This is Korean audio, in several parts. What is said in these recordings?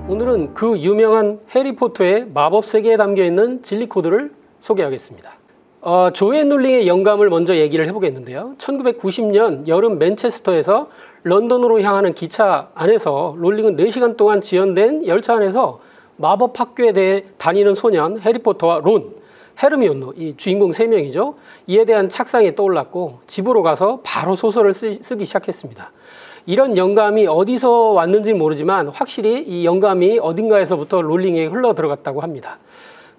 오늘은 그 유명한 해리포터의 마법 세계에 담겨있는 진리 코드를 소개하겠습니다. 조앤 롤링의 영감을 먼저 얘기를 해보겠는데요. 1990년 여름 맨체스터에서 런던으로 향하는 기차 안에서 롤링은 4시간 동안 지연된 열차 안에서 마법 학교에 대해 다니는 소년 해리포터와 론, 헤르미온느, 이 주인공 3명이죠. 이에 대한 착상이 떠올랐고 집으로 가서 바로 소설을 쓰기 시작했습니다. 이런 영감이 어디서 왔는지는 모르지만 확실히 이 영감이 어딘가에서부터 롤링에게 흘러 들어갔다고 합니다.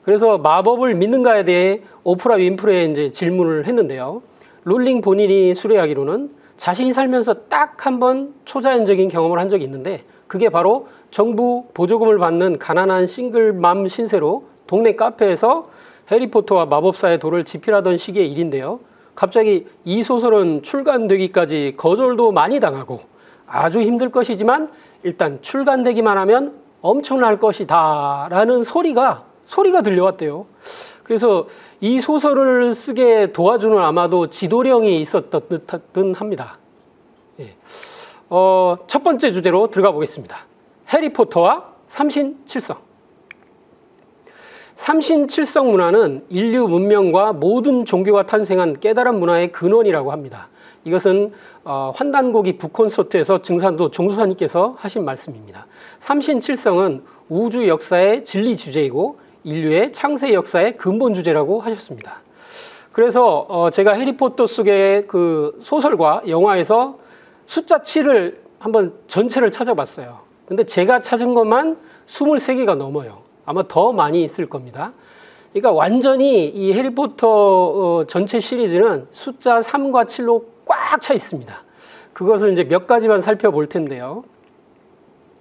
그래서 마법을 믿는가에 대해 오프라 윈프레에 이제 질문을 했는데요. 롤링 본인이 수레하기로는 자신이 살면서 딱 한 번 초자연적인 경험을 한 적이 있는데 그게 바로 정부 보조금을 받는 가난한 싱글맘 신세로 동네 카페에서 해리포터와 마법사의 돌을 집필하던 시기의 일인데요. 갑자기 이 소설은 출간되기까지 거절도 많이 당하고 아주 힘들 것이지만 일단 출간되기만 하면 엄청날 것이다 라는 소리가 들려왔대요. 그래서 이 소설을 쓰게 도와주는 아마도 지도령이 있었던 듯 합니다. 예. 첫 번째 주제로 들어가 보겠습니다. 해리포터와 삼신칠성. 삼신칠성 문화는 인류 문명과 모든 종교가 탄생한 깨달은 문화의 근원이라고 합니다. 이것은 환단고기 북콘서트에서 증산도 종소사님께서 하신 말씀입니다. 삼신칠성은 우주 역사의 진리 주제이고 인류의 창세 역사의 근본 주제라고 하셨습니다. 그래서 제가 해리포터 속의 그 소설과 영화에서 숫자 7을 한번 전체를 찾아봤어요. 근데 제가 찾은 것만 23개가 넘어요. 아마 더 많이 있을 겁니다. 그러니까 완전히 이 해리포터 전체 시리즈는 숫자 3과 7로 꽉 차 있습니다. 그것을 이제 몇 가지만 살펴볼 텐데요.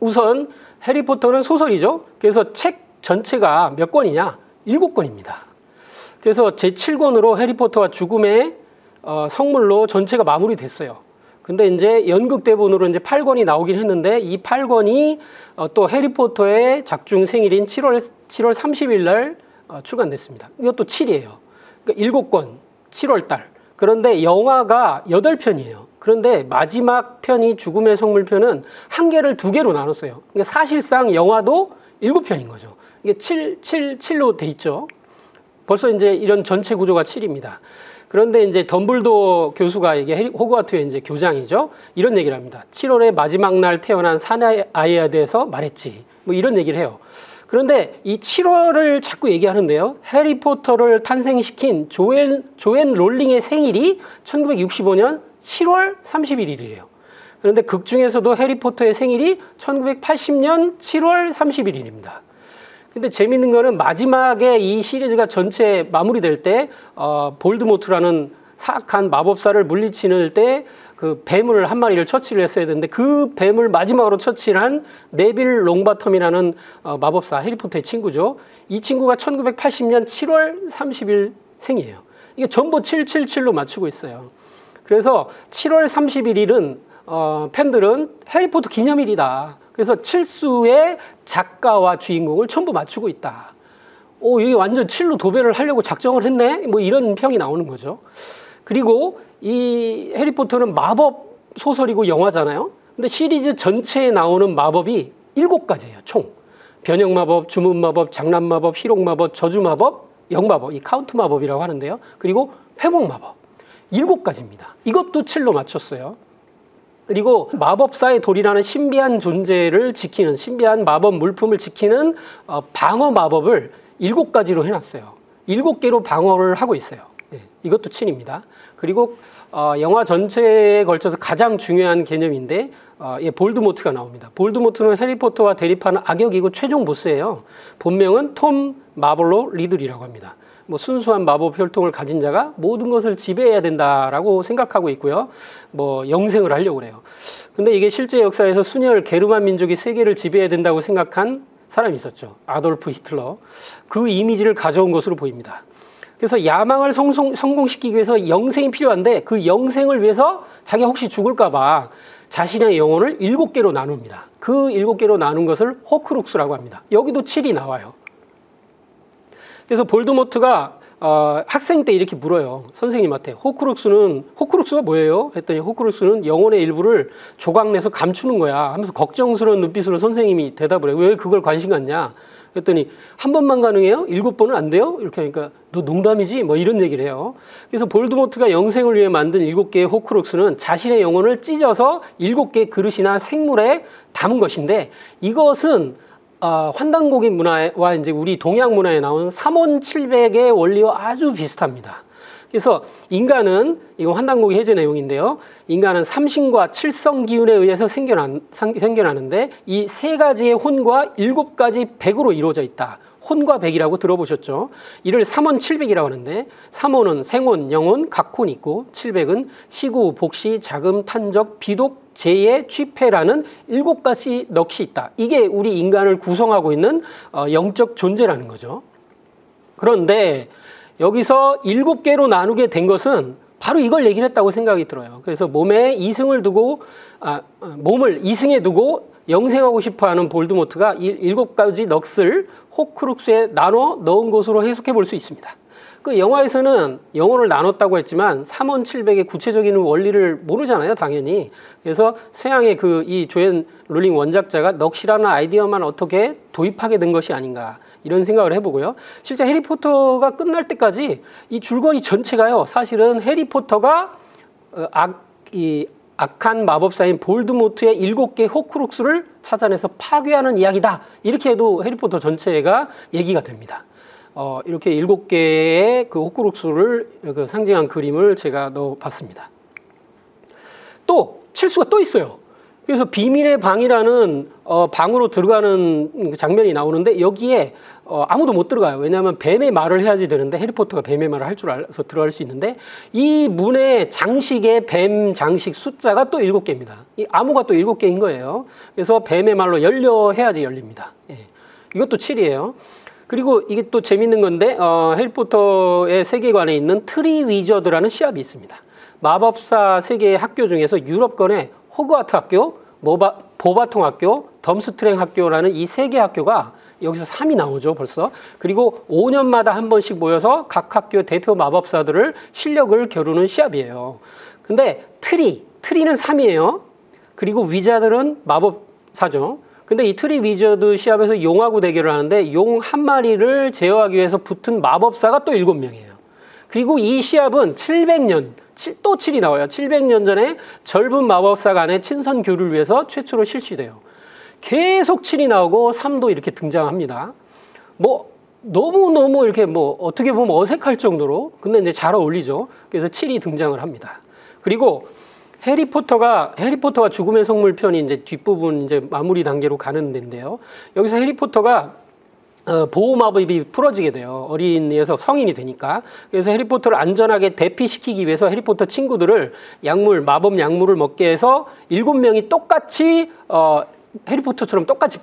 우선 해리포터는 소설이죠. 그래서 책 전체가 몇 권이냐? 7권입니다. 그래서 제7권으로 해리포터와 죽음의 성물로 전체가 마무리됐어요. 근데 이제 연극 대본으로 이제 8권이 나오긴 했는데 이 8권이 또 해리포터의 작중 생일인 7월 30일 날 출간됐습니다. 이것도 7이에요. 그러니까 7권, 7월 달. 그런데 영화가 8편이에요. 그런데 마지막 편이 죽음의 성물편은 한 개를 2개로 나눴어요. 그러니까 사실상 영화도 7편인 거죠. 이게 7로 돼 있죠. 벌써 이제 이런 전체 구조가 7입니다. 그런데 이제 덤블도어 교수가 이게 호그와트의 이제 교장이죠. 이런 얘기를 합니다. 7월의 마지막 날 태어난 사내아이에 대해서 말했지. 뭐 이런 얘기를 해요. 그런데 이 7월을 자꾸 얘기하는데요. 해리포터를 탄생시킨 조앤 롤링의 생일이 1965년 7월 31일이에요. 그런데 극 중에서도 해리포터의 생일이 1980년 7월 31일입니다. 근데 재밌는 거는 마지막에 이 시리즈가 전체 마무리될 때 볼드모트라는 사악한 마법사를 물리치는 때 그 뱀을 한 마리를 처치를 했어야 되는데 그 뱀을 마지막으로 처치를 한 네빌 롱바텀이라는 마법사 해리포터의 친구죠. 이 친구가 1980년 7월 30일 생이에요. 이게 전부 777로 맞추고 있어요. 그래서 7월 31일은 팬들은 해리포터 기념일이다. 그래서 7수의 작가와 주인공을 전부 맞추고 있다. 이게 완전 7로 도배를 하려고 작정을 했네? 뭐 이런 평이 나오는 거죠. 그리고 이 해리포터는 마법 소설이고 영화잖아요. 근데 시리즈 전체에 나오는 마법이 7가지예요, 총. 변형 마법, 주문 마법, 장난 마법, 희롱 마법, 저주 마법, 영마법, 이 카운트 마법이라고 하는데요. 그리고 회복 마법. 7가지입니다. 이것도 7로 맞췄어요. 그리고 마법사의 돌이라는 신비한 존재를 지키는, 신비한 마법 물품을 지키는 방어 마법을 7가지로 해놨어요. 7개로 방어를 하고 있어요. 네, 이것도 7입니다. 그리고 영화 전체에 걸쳐서 가장 중요한 개념인데 볼드모트가 나옵니다. 볼드모트는 해리포터와 대립하는 악역이고 최종 보스예요. 본명은 톰 마블로 리들이라고 합니다. 뭐 순수한 마법 혈통을 가진 자가 모든 것을 지배해야 된다라고 생각하고 있고요. 뭐 영생을 하려고 그래요. 근데 이게 실제 역사에서 순혈 게르만 민족이 세계를 지배해야 된다고 생각한 사람이 있었죠. 아돌프 히틀러. 그 이미지를 가져온 것으로 보입니다. 그래서 야망을 성공시키기 위해서 영생이 필요한데 그 영생을 위해서 자기가 혹시 죽을까 봐 자신의 영혼을 7개로 나눕니다. 그 7개로 나눈 것을 호크룩스라고 합니다. 여기도 7이 나와요. 그래서 볼드모트가 학생 때 이렇게 물어요. 선생님한테. 호크룩스가 뭐예요? 했더니 호크룩스는 영혼의 일부를 조각내서 감추는 거야 하면서 걱정스러운 눈빛으로 선생님이 대답을 해요. 왜 그걸 관심 갖냐? 그랬더니 한 번만 가능해요? 7번은 안 돼요? 이렇게 하니까 너 농담이지? 뭐 이런 얘기를 해요. 그래서 볼드모트가 영생을 위해 만든 7개의 호크룩스는 자신의 영혼을 찢어서 7개의 그릇이나 생물에 담은 것인데 이것은 환단고기 문화와 이제 우리 동양 문화에 나오는 삼원칠백의 원리와 아주 비슷합니다. 그래서 인간은, 이거 환단고기 해제 내용인데요. 인간은 삼신과 칠성 기운에 의해서 생겨나는데 이 세 가지의 혼과 7가지 백으로 이루어져 있다. 혼과 백이라고 들어보셨죠? 이를 삼원칠백이라고 하는데 삼원은 생혼, 영혼, 각혼이 있고 칠백은 시구, 복시, 자금, 탄적, 비독, 재예, 취패라는 7가지 넋이 있다. 이게 우리 인간을 구성하고 있는 영적 존재라는 거죠. 그런데 여기서 7개로 나누게 된 것은 바로 이걸 얘기를 했다고 생각이 들어요. 그래서 몸을 이승에 두고 영생하고 싶어하는 볼드모트가 7가지 넋을 호크룩스에 나눠 넣은 것으로 해석해 볼 수 있습니다. 그 영화에서는 영혼을 나눴다고 했지만 삼원칠백의 구체적인 원리를 모르잖아요, 당연히. 그래서 서양의 이 조앤 롤링 원작자가 넋이라는 아이디어만 어떻게 도입하게 된 것이 아닌가 이런 생각을 해보고요. 실제 해리포터가 끝날 때까지 이 줄거리 전체가요, 사실은 해리포터가 악한 마법사인 볼드모트의 7개 호크룩스를 찾아내서 파괴하는 이야기다. 이렇게 해도 해리포터 전체가 얘기가 됩니다. 이렇게 7개의 그 호크룩스를 상징한 그림을 제가 넣어봤습니다. 또 칠수가 또 있어요. 그래서 비밀의 방이라는 방으로 들어가는 장면이 나오는데 여기에 아무도 못 들어가요. 왜냐하면 뱀의 말을 해야지 되는데 해리포터가 뱀의 말을 할 줄 알아서 들어갈 수 있는데 이 문의 장식의 뱀 장식 숫자가 또 7개입니다. 이 암호가 또 7개인 거예요. 그래서 뱀의 말로 열려 해야지 열립니다. 예. 이것도 7이에요. 그리고 이게 또 재밌는 건데 해리포터의 세계관에 있는 트리 위저드라는 시합이 있습니다. 마법사 세계의 학교 중에서 유럽권의 호그와트 학교, 보바통 학교, 덤스트랭 학교라는 이 3개 학교가 여기서 3이 나오죠, 벌써. 그리고 5년마다 한 번씩 모여서 각 학교 대표 마법사들을 실력을 겨루는 시합이에요. 근데 트리는 3이에요. 그리고 위자들은 마법사죠. 근데 이 트리 위저드 시합에서 용하고 대결을 하는데 용 한 마리를 제어하기 위해서 붙은 마법사가 또 7명이에요. 그리고 이 시합은 700년, 또 7이 나와요. 700년 전에 젊은 마법사 간의 친선 교류를 위해서 최초로 실시돼요. 계속 7이 나오고 3도 이렇게 등장합니다. 너무너무 이렇게 어떻게 보면 어색할 정도로, 근데 이제 잘 어울리죠. 그래서 7이 등장을 합니다. 그리고 해리포터가 죽음의 성물 편이 이제 뒷부분 이제 마무리 단계로 가는 데인데요. 여기서 해리포터가 보호 마법이 풀어지게 돼요. 어린이에서 성인이 되니까. 그래서 해리포터를 안전하게 대피시키기 위해서 해리포터 친구들을 마법 약물을 먹게 해서 7명이 똑같이 해리포터처럼 똑같이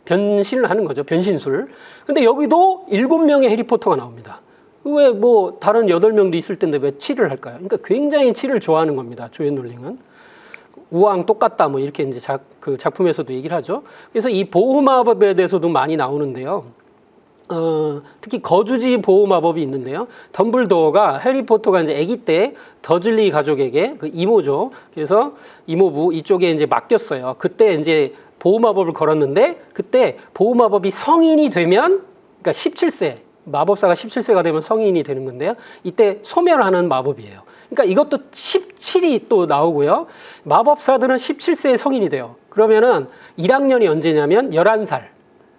변신을 하는 거죠. 변신술. 근데 여기도 7명의 해리포터가 나옵니다. 왜 다른 8명도 있을 텐데 왜 7을 할까요? 그러니까 굉장히 7을 좋아하는 겁니다. 조앤 롤링은. 우왕 똑같다 이렇게 이제 그 작품에서도 얘기를 하죠. 그래서 이 보호 마법에 대해서도 많이 나오는데요. 특히 거주지 보호 마법이 있는데요. 덤블도어가 해리포터가 이제 아기 때 더즐리 가족에게 그 이모죠. 그래서 이모부 이쪽에 이제 맡겼어요. 그때 이제 보호 마법을 걸었는데 그때 보호 마법이 성인이 되면, 그러니까 17세 마법사가 17세가 되면 성인이 되는 건데요. 이때 소멸하는 마법이에요. 그러니까 이것도 17이 또 나오고요. 마법사들은 17세에 성인이 돼요. 그러면은 1학년이 언제냐면 11살.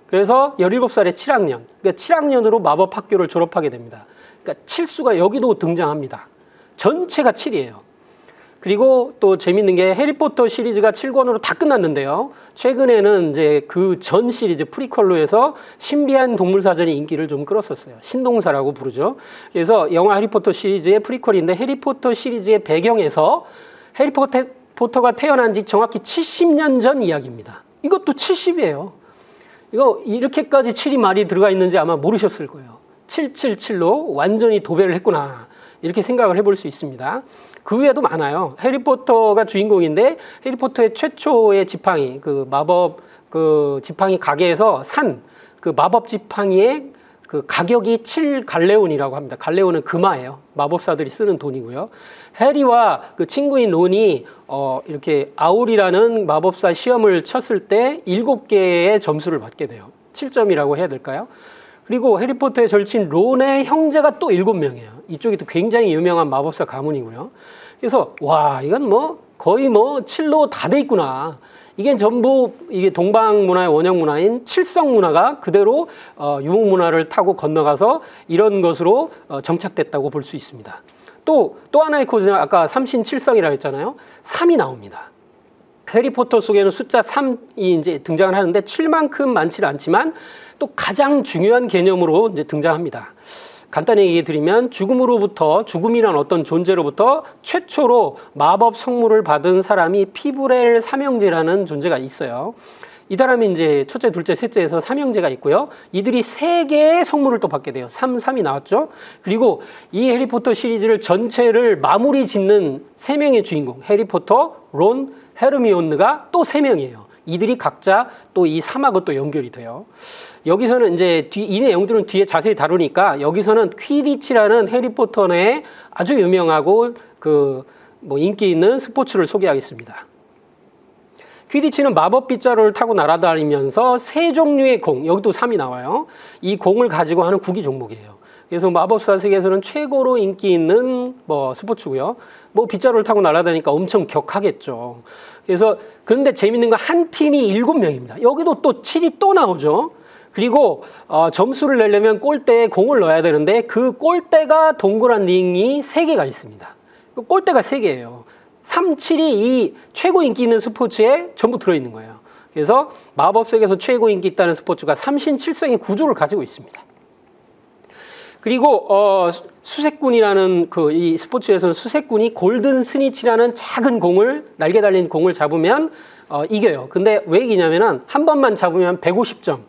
그래서 17살에 7학년. 그러니까 7학년으로 마법 학교를 졸업하게 됩니다. 그러니까 칠수가 여기도 등장합니다. 전체가 7이에요. 그리고 또 재밌는 게 해리포터 시리즈가 7권으로 다 끝났는데요. 최근에는 이제 그 전 시리즈 프리퀄로 해서 신비한 동물사전이 인기를 좀 끌었었어요. 신동사라고 부르죠. 그래서 영화 해리포터 시리즈의 프리퀄인데 해리포터 시리즈의 배경에서 해리포터가 태어난 지 정확히 70년 전 이야기입니다. 이것도 70이에요. 이거 이렇게까지 7이 말이 들어가 있는지 아마 모르셨을 거예요. 777로 완전히 도배를 했구나. 이렇게 생각을 해볼 수 있습니다. 그 외에도 많아요. 해리포터가 주인공인데 해리포터의 최초의 지팡이, 그 마법 그 지팡이 가게에서 산 그 마법 지팡이의 그 가격이 7갈레온이라고 합니다. 갈레온은 금화예요. 마법사들이 쓰는 돈이고요. 해리와 그 친구인 론이 이렇게 아울이라는 마법사 시험을 쳤을 때 7개의 점수를 받게 돼요. 7점이라고 해야 될까요? 그리고 해리포터의 절친 론의 형제가 또 7명이에요. 이쪽이 또 굉장히 유명한 마법사 가문이고요. 그래서 와, 이건 뭐 거의 뭐 7로 다 돼 있구나. 이게 전부 이게 동방 문화의 원형 문화인 칠성 문화가 그대로 유목 문화를 타고 건너가서 이런 것으로 정착됐다고 볼 수 있습니다. 또 하나의 코드는 아까 삼신칠성이라고 했잖아요. 3이 나옵니다. 해리포터 속에는 숫자 3이 이제 등장을 하는데 7만큼 많지는 않지만 또 가장 중요한 개념으로 이제 등장합니다. 간단히 얘기해 드리면 죽음이란 어떤 존재로부터 최초로 마법 성물을 받은 사람이 피브렐 삼형제라는 존재가 있어요. 이 사람이 이제 첫째, 둘째, 셋째에서 삼형제가 있고요. 이들이 3개의 성물을 또 받게 돼요. 3이 나왔죠. 그리고 이 해리포터 시리즈를 전체를 마무리 짓는 3명의 주인공, 해리포터, 론, 헤르미온느가 또 3명이에요. 이들이 각자 또 이 3하고 또 연결이 돼요. 여기서는 이제 이 내용들은 뒤에 자세히 다루니까 여기서는 퀴디치라는 해리포터 내에 아주 유명하고 뭐 인기 있는 스포츠를 소개하겠습니다. 퀴디치는 마법 빗자루를 타고 날아다니면서 3종류의 공, 여기도 3이 나와요. 이 공을 가지고 하는 구기 종목이에요. 그래서 마법사 세계에서는 최고로 인기 있는 뭐 스포츠고요. 뭐 빗자루를 타고 날아다니니까 엄청 격하겠죠. 그래서 그런데 재밌는 건 한 팀이 7명입니다. 여기도 또 7이 또 나오죠. 그리고 점수를 내려면 골대에 공을 넣어야 되는데 그 골대가 동그란 링이 3개가 있습니다. 그 골대가 3개예요. 3, 7이 이 최고 인기 있는 스포츠에 전부 들어있는 거예요. 그래서 마법 세계에서 최고 인기 있다는 스포츠가 삼신칠성의 구조를 가지고 있습니다. 그리고 수색꾼이라는 이 스포츠에서는 수색꾼이 골든 스니치라는 작은 공을, 날개 달린 공을 잡으면 이겨요. 근데 왜 이기냐면은 한 번만 잡으면 150점.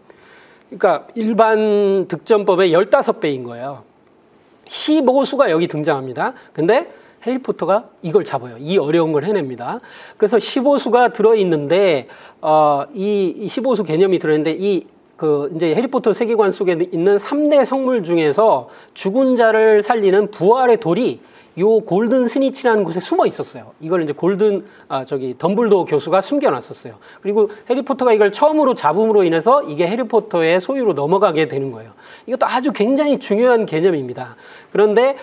그러니까 일반 득점법의 15배인 거예요. 15수가 여기 등장합니다. 근데 해리포터가 이걸 잡아요. 이 어려운 걸 해냅니다. 그래서 15수가 들어있는데 이 15수 개념이 들어있는데 이제 해리포터 세계관 속에 있는 3대 성물 중에서 죽은 자를 살리는 부활의 돌이 요 골든 스니치라는 곳에 숨어 있었어요. 이걸 이제 덤블도어 교수가 숨겨놨었어요. 그리고 해리포터가 이걸 처음으로 잡음으로 인해서 이게 해리포터의 소유로 넘어가게 되는 거예요. 이것도 아주 굉장히 중요한 개념입니다. 그런데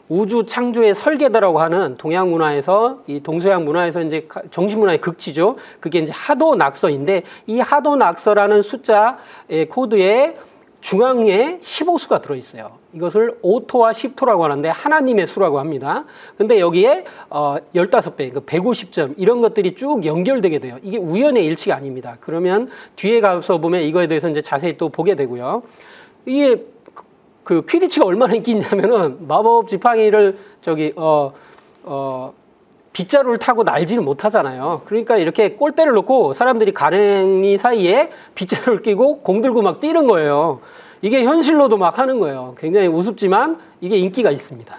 우주 창조의 설계다라고 하는 동양 문화에서, 이 동서양 문화에서 이제 정신 문화의 극치죠. 그게 이제 하도 낙서인데 이 하도 낙서라는 숫자의 코드에 중앙에 15수가 들어있어요. 이것을 오토와 십토라고 하는데 하나님의 수라고 합니다. 근데 여기에 15배, 150점 이런 것들이 쭉 연결되게 돼요. 이게 우연의 일치가 아닙니다. 그러면 뒤에 가서 보면 이거에 대해서 이제 자세히 또 보게 되고요. 이게 퀴디치가 얼마나 인기 있냐면은 마법 지팡이를 빗자루를 타고 날지는 못하잖아요. 그러니까 이렇게 골대를 놓고 사람들이 가랭이 사이에 빗자루를 끼고 공 들고 막 뛰는 거예요. 이게 현실로도 막 하는 거예요. 굉장히 우습지만 이게 인기가 있습니다.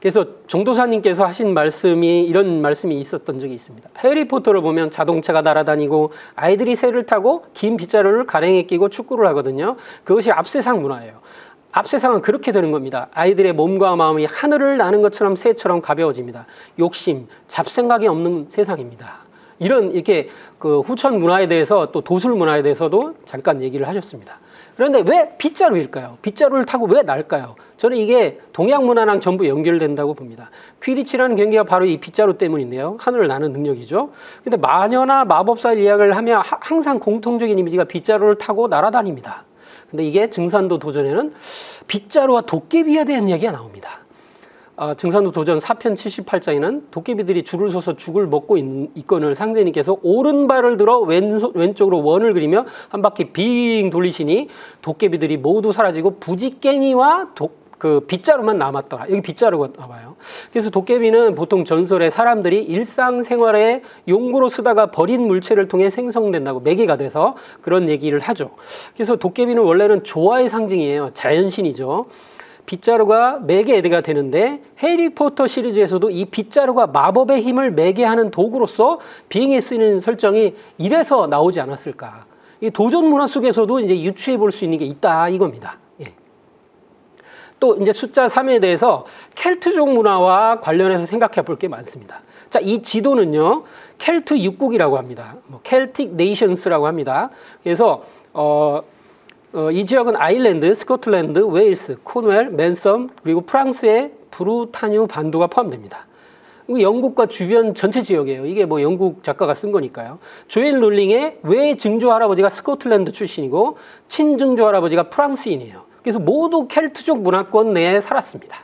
그래서 정도사님께서 하신 이런 말씀이 있었던 적이 있습니다. 해리포터를 보면 자동차가 날아다니고 아이들이 새를 타고 긴 빗자루를 가랭이에 끼고 축구를 하거든요. 그것이 앞세상 문화예요. 앞세상은 그렇게 되는 겁니다. 아이들의 몸과 마음이 하늘을 나는 것처럼 새처럼 가벼워집니다. 욕심, 잡생각이 없는 세상입니다. 이렇게 후천 문화에 대해서 또 도술 문화에 대해서도 잠깐 얘기를 하셨습니다. 그런데 왜 빗자루일까요? 빗자루를 타고 왜 날까요? 저는 이게 동양 문화랑 전부 연결된다고 봅니다. 퀴디치라는 경기가 바로 이 빗자루 때문인데요. 하늘을 나는 능력이죠. 근데 마녀나 마법사 이야기를 하면 항상 공통적인 이미지가 빗자루를 타고 날아다닙니다. 근데 이게 증산도 도전에는 빗자루와 도깨비에 대한 이야기가 나옵니다. 증산도 도전 4편 78장에는 도깨비들이 줄을 서서 죽을 먹고 있건을 상대님께서 오른발을 들어 왼쪽으로 원을 그리며 한 바퀴 빙 돌리시니 도깨비들이 모두 사라지고 부지깽이와 빗자루만 남았더라. 여기 빗자루가 나와요. 그래서 도깨비는 보통 전설에 사람들이 일상생활에 용구로 쓰다가 버린 물체를 통해 생성된다고, 매개가 돼서 그런 얘기를 하죠. 그래서 도깨비는 원래는 조화의 상징이에요. 자연신이죠. 빗자루가 매개가 되는데 해리포터 시리즈에서도 이 빗자루가 마법의 힘을 매개하는 도구로서 비행에 쓰이는 설정이 이래서 나오지 않았을까. 이 도전 문화 속에서도 이제 유추해 볼 수 있는 게 있다 이겁니다. 예. 또 이제 숫자 3에 대해서 켈트족 문화와 관련해서 생각해 볼 게 많습니다. 자, 이 지도는요, 켈트 육국이라고 합니다. 켈틱 네이션스라고 합니다. 그래서 이 지역은 아일랜드, 스코틀랜드, 웨일스, 코넬, 맨섬, 그리고 프랑스의 브루타뉴 반도가 포함됩니다. 영국과 주변 전체 지역이에요. 이게 뭐 영국 작가가 쓴 거니까요. 조엘 롤링의 외증조 할아버지가 스코틀랜드 출신이고 친증조 할아버지가 프랑스인이에요. 그래서 모두 켈트족 문화권 내에 살았습니다.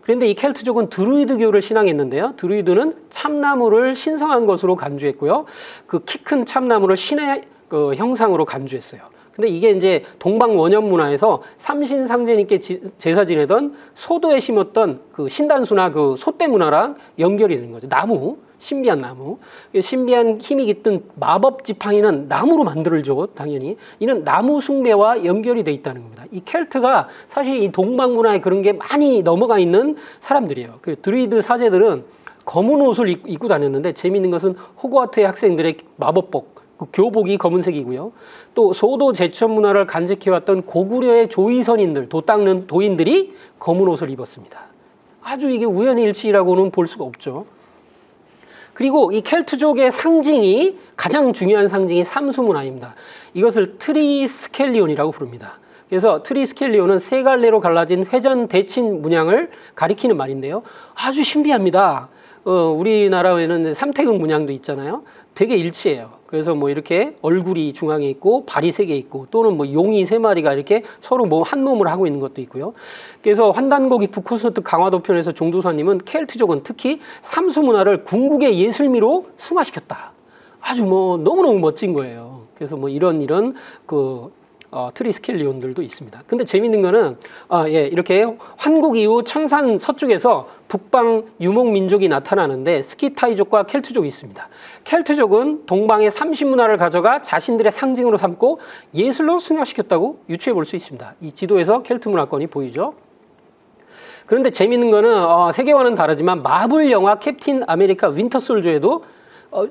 그런데 이 켈트족은 드루이드교를 신앙했는데요. 드루이드는 참나무를 신성한 것으로 간주했고요. 그 키 큰 참나무를 신의 그 형상으로 간주했어요. 근데 이게 이제 동방 원형 문화에서 삼신상제님께 제사 지내던 소도에 심었던 그 신단수나 그 소떼 문화랑 연결이 되는 거죠. 나무, 신비한 나무. 신비한 힘이 깃든 마법 지팡이는 나무로 만들어져, 당연히. 이는 나무 숭배와 연결이 돼 있다는 겁니다. 이 켈트가 사실 이 동방 문화에 그런 게 많이 넘어가 있는 사람들이에요. 그 드루이드 사제들은 검은 옷을 입고 다녔는데 재미있는 것은 호그와트의 학생들의 마법복, 그 교복이 검은색이고요. 또 소도 제천 문화를 간직해왔던 고구려의 조이선인들, 도 닦는 도인들이 검은 옷을 입었습니다. 아주 이게 우연의 일치라고는 볼 수가 없죠. 그리고 이 켈트족의 상징이, 가장 중요한 상징이 삼수 문화입니다. 이것을 트리스켈리온이라고 부릅니다. 그래서 트리스켈리온은 세 갈래로 갈라진 회전 대칭 문양을 가리키는 말인데요. 아주 신비합니다. 우리나라에는 삼태극 문양도 있잖아요. 되게 일치해요. 그래서 뭐 이렇게 얼굴이 중앙에 있고 발이 3개 있고 또는 뭐 용이 3마리가 이렇게 서로 뭐 한 몸을 하고 있는 것도 있고요. 그래서 환단고기 북콘서트 강화도 편에서 종도사님은 켈트족은 특히 삼수 문화를 궁극의 예술미로 승화시켰다. 아주 뭐 너무너무 멋진 거예요. 그래서 뭐 이런 그 트리스켈리온들도 있습니다. 근데 재밌는 거는 이렇게 환국 이후 천산 서쪽에서 북방 유목 민족이 나타나는데 스키타이족과 켈트족이 있습니다. 켈트족은 동방의 삼신 문화를 가져가 자신들의 상징으로 삼고 예술로 승화시켰다고 유추해 볼 수 있습니다. 이 지도에서 켈트 문화권이 보이죠. 그런데 재밌는 거는 세계와는 다르지만 마블 영화 캡틴 아메리카 윈터 솔저에도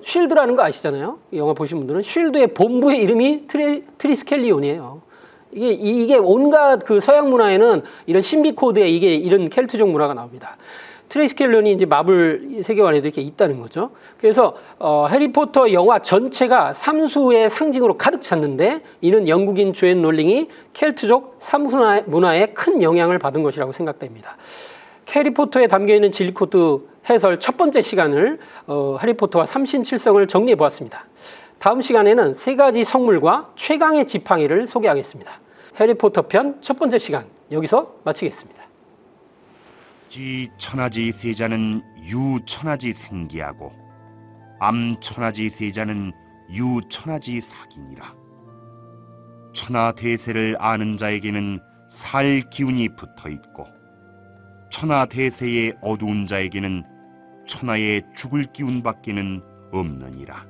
쉴드라는 거 아시잖아요. 이 영화 보신 분들은 쉴드의 본부의 이름이 트리스켈리온이에요. 이게 온갖 그 서양 문화에는 이런 신비 코드에 이게 이런 켈트족 문화가 나옵니다. 트리스켈리온이 이제 마블 세계관에도 이렇게 있다는 거죠. 그래서 해리포터 영화 전체가 삼수의 상징으로 가득 찼는데 이는 영국인 조앤 롤링이 켈트족 삼수 문화에 큰 영향을 받은 것이라고 생각됩니다. 해리포터에 담겨있는 진리코드 해설 첫 번째 시간을 해리포터와 삼신칠성을 정리해 보았습니다. 다음 시간에는 3가지 성물과 최강의 지팡이를 소개하겠습니다. 해리포터 편 첫 번째 시간 여기서 마치겠습니다. 지천하지 세자는 유천하지 생기하고 암천하지 세자는 유천하지 사기니라. 천하대세를 아는 자에게는 살 기운이 붙어있고 천하대세의 어두운 자에게는 천하의 죽을 기운밖에는 없느니라.